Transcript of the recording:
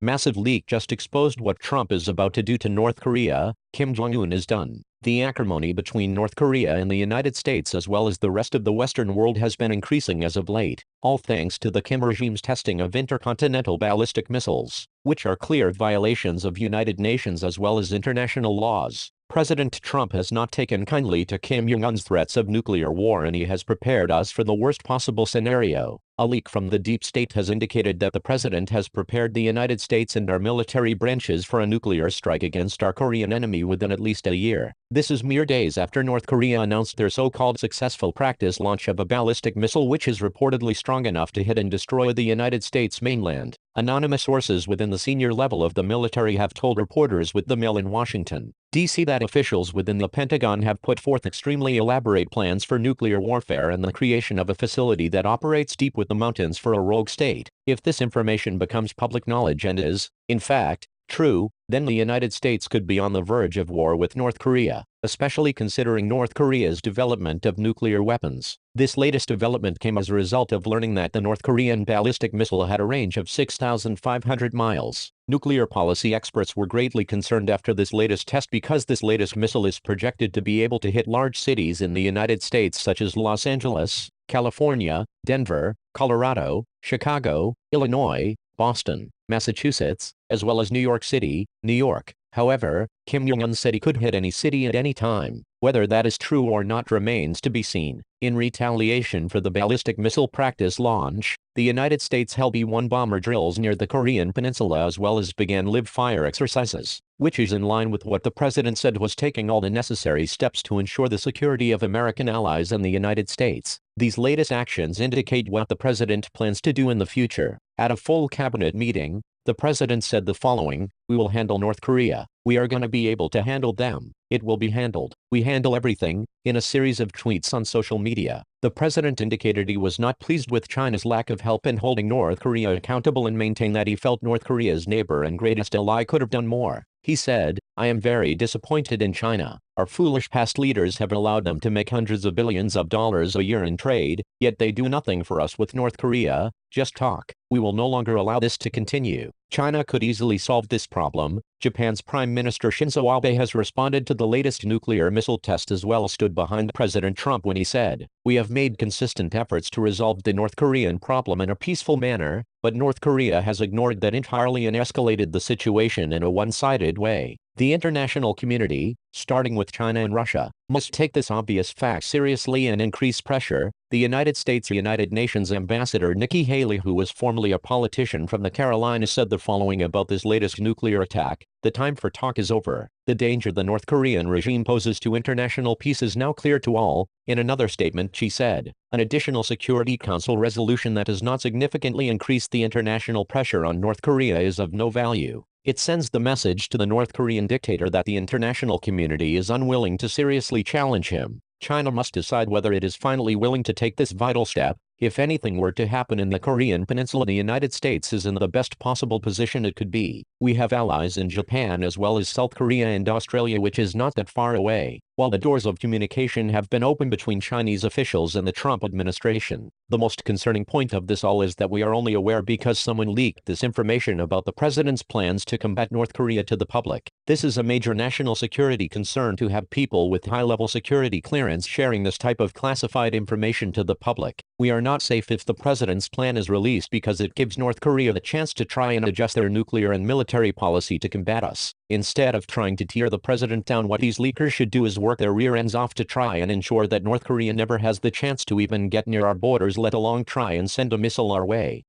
Massive leak just exposed what Trump is about to do to North Korea. Kim Jong-un is done. The acrimony between North Korea and the United States as well as the rest of the Western world has been increasing as of late, all thanks to the Kim regime's testing of intercontinental ballistic missiles, which are clear violations of United Nations as well as international laws. President Trump has not taken kindly to Kim Jong-un's threats of nuclear war, and he has prepared us for the worst possible scenario. A leak from the deep state has indicated that the president has prepared the United States and our military branches for a nuclear strike against our Korean enemy within at least a year. This is mere days after North Korea announced their so-called successful practice launch of a ballistic missile which is reportedly strong enough to hit and destroy the United States mainland. Anonymous sources within the senior level of the military have told reporters with the Mail in Washington, D.C. that officials within the Pentagon have put forth extremely elaborate plans for nuclear warfare and the creation of a facility that operates deep within the mountains for a rogue state. If this information becomes public knowledge and is, in fact, true, then the United States could be on the verge of war with North Korea, especially considering North Korea's development of nuclear weapons. This latest development came as a result of learning that the North Korean ballistic missile had a range of 6,500 miles. Nuclear policy experts were greatly concerned after this latest test because this latest missile is projected to be able to hit large cities in the United States such as Los Angeles, California, Denver, Colorado, Chicago, Illinois, Boston, Massachusetts, as well as New York City, New York. However, Kim Jong-un said he could hit any city at any time. Whether that is true or not remains to be seen. In retaliation for the ballistic missile practice launch, the United States held B-1 bomber drills near the Korean peninsula as well as began live-fire exercises, which is in line with what the president said was taking all the necessary steps to ensure the security of American allies and the United States. These latest actions indicate what the president plans to do in the future. At a full cabinet meeting, the president said the following: "We will handle North Korea. We are going to be able to handle them. It will be handled. We handle everything." In a series of tweets on social media, the president indicated he was not pleased with China's lack of help in holding North Korea accountable and maintained that he felt North Korea's neighbor and greatest ally could have done more. He said, "I am very disappointed in China. Our foolish past leaders have allowed them to make hundreds of billions of dollars a year in trade, yet they do nothing for us with North Korea, just talk. We will no longer allow this to continue." China could easily solve this problem. Japan's Prime Minister Shinzo Abe has responded to the latest nuclear missile test as well as stood behind President Trump when he said, "We have made consistent efforts to resolve the North Korean problem in a peaceful manner, but North Korea has ignored that entirely and escalated the situation in a one-sided way. The international community, starting with China and Russia, must take this obvious fact seriously and increase pressure." The United States United Nations Ambassador Nikki Haley, who was formerly a politician from the Carolinas, said the following about this latest nuclear attack: "The time for talk is over. The danger the North Korean regime poses to international peace is now clear to all." In another statement she said, "An additional Security Council resolution that does not significantly increase the international pressure on North Korea is of no value. It sends the message to the North Korean dictator that the international community is unwilling to seriously challenge him. China must decide whether it is finally willing to take this vital step. If anything were to happen in the Korean peninsula, the United States is in the best possible position it could be. We have allies in Japan as well as South Korea and Australia, which is not that far away. While the doors of communication have been open between Chinese officials and the Trump administration, the most concerning point of this all is that we are only aware because someone leaked this information about the president's plans to combat North Korea to the public. This is a major national security concern to have people with high-level security clearance sharing this type of classified information to the public. We are not safe if the president's plan is released because it gives North Korea the chance to try and adjust their nuclear and military policy to combat us. Instead of trying to tear the president down, what these leakers should do is work their rear ends off to try and ensure that North Korea never has the chance to even get near our borders, let alone try and send a missile our way."